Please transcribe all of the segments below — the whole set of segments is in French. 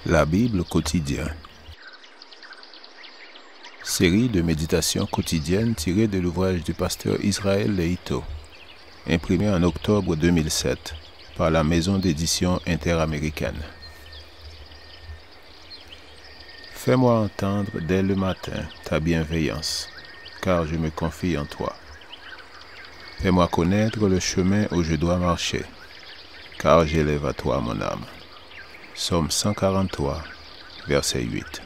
La Bible quotidien. Série de méditations quotidiennes tirées de l'ouvrage du pasteur Israël Leito, imprimé en octobre 2007 par la maison d'édition interaméricaine. Fais-moi entendre dès le matin ta bienveillance, car je me confie en toi. Fais-moi connaître le chemin où je dois marcher, car j'élève à toi mon âme. Psaume 143, verset 8.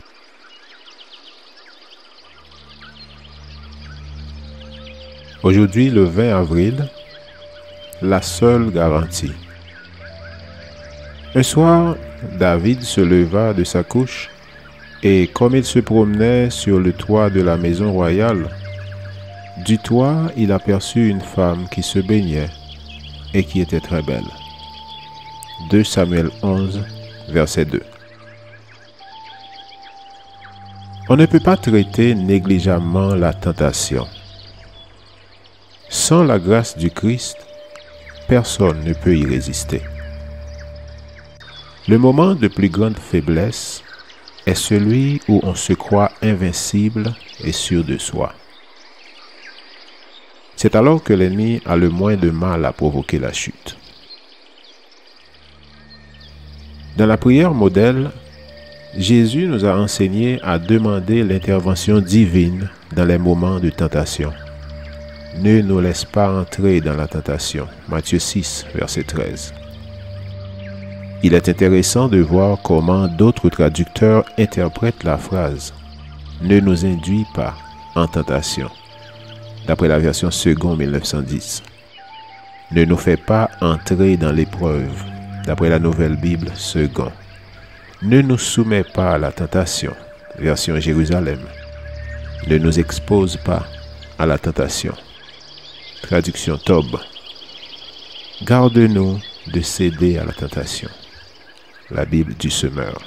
Aujourd'hui, le 20 avril, la seule garantie. Un soir, David se leva de sa couche et, comme il se promenait sur le toit de la maison royale, du toit, il aperçut une femme qui se baignait et qui était très belle. 2 Samuel 11, verset 2. On ne peut pas traiter négligemment la tentation. Sans la grâce du Christ, personne ne peut y résister. Le moment de plus grande faiblesse est celui où on se croit invincible et sûr de soi. C'est alors que l'ennemi a le moins de mal à provoquer la chute. Dans la prière modèle, Jésus nous a enseigné à demander l'intervention divine dans les moments de tentation. Ne nous laisse pas entrer dans la tentation. Matthieu 6, verset 13. Il est intéressant de voir comment d'autres traducteurs interprètent la phrase « Ne nous induis pas en tentation » d'après la version Second 1910. « Ne nous fais pas entrer dans l'épreuve » d'après la Nouvelle Bible Second. « Ne nous soumets pas à la tentation » version Jérusalem. « Ne nous expose pas à la tentation » traduction Tob. « Garde-nous de céder à la tentation » la Bible du Semeur.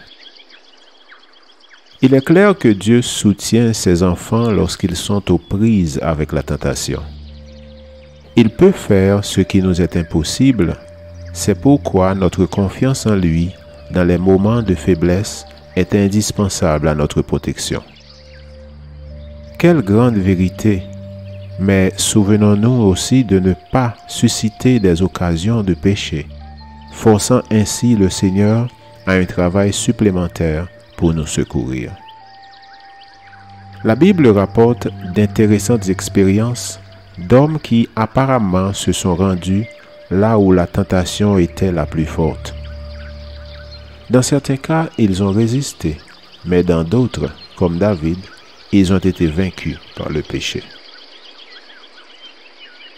Il est clair que Dieu soutient ses enfants lorsqu'ils sont aux prises avec la tentation. Il peut faire ce qui nous est impossible, c'est pourquoi notre confiance en lui dans les moments de faiblesse est indispensable à notre protection. Quelle grande vérité! Mais souvenons-nous aussi de ne pas susciter des occasions de péché, forçant ainsi le Seigneur à un travail supplémentaire pour nous secourir. La Bible rapporte d'intéressantes expériences d'hommes qui apparemment se sont rendus là où la tentation était la plus forte. Dans certains cas, ils ont résisté, mais dans d'autres, comme David, ils ont été vaincus par le péché.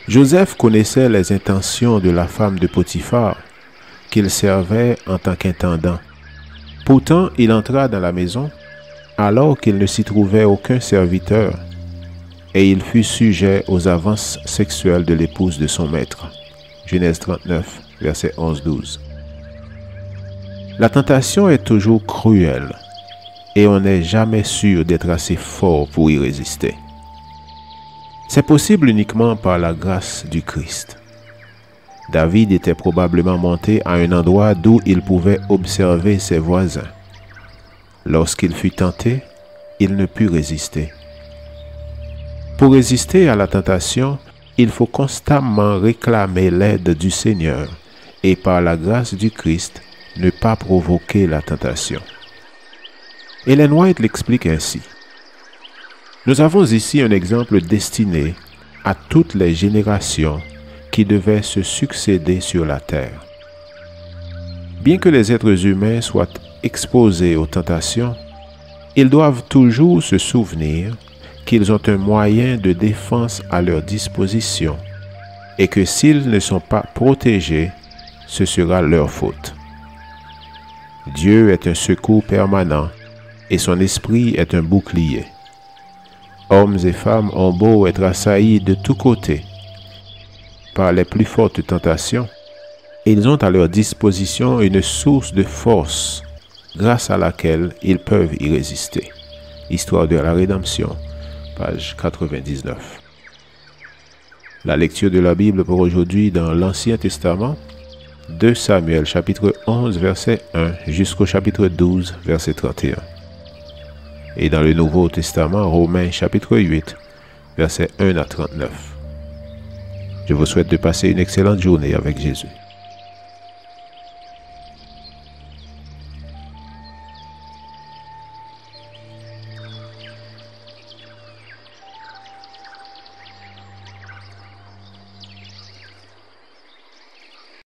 Joseph connaissait les intentions de la femme de Potiphar, qu'il servait en tant qu'intendant. Pourtant, il entra dans la maison, alors qu'il ne s'y trouvait aucun serviteur, et il fut sujet aux avances sexuelles de l'épouse de son maître. Genèse 39, verset 11-12. La tentation est toujours cruelle, et on n'est jamais sûr d'être assez fort pour y résister. C'est possible uniquement par la grâce du Christ. David était probablement monté à un endroit d'où il pouvait observer ses voisins. Lorsqu'il fut tenté, il ne put résister. Pour résister à la tentation, il faut constamment réclamer l'aide du Seigneur et par la grâce du Christ, ne pas provoquer la tentation. Ellen White l'explique ainsi. Nous avons ici un exemple destiné à toutes les générations qui devaient se succéder sur la terre. Bien que les êtres humains soient exposés aux tentations, ils doivent toujours se souvenir qu'ils ont un moyen de défense à leur disposition et que s'ils ne sont pas protégés, ce sera leur faute. Dieu est un secours permanent et son esprit est un bouclier. Hommes et femmes ont beau être assaillis de tous côtés par les plus fortes tentations, ils ont à leur disposition une source de force grâce à laquelle ils peuvent y résister. Histoire de la rédemption, page 99. La lecture de la Bible pour aujourd'hui dans l'Ancien Testament 2 Samuel chapitre 11 verset 1 jusqu'au chapitre 12 verset 31. Et dans le Nouveau Testament, Romains chapitre 8 verset 1 à 39. Je vous souhaite de passer une excellente journée avec Jésus.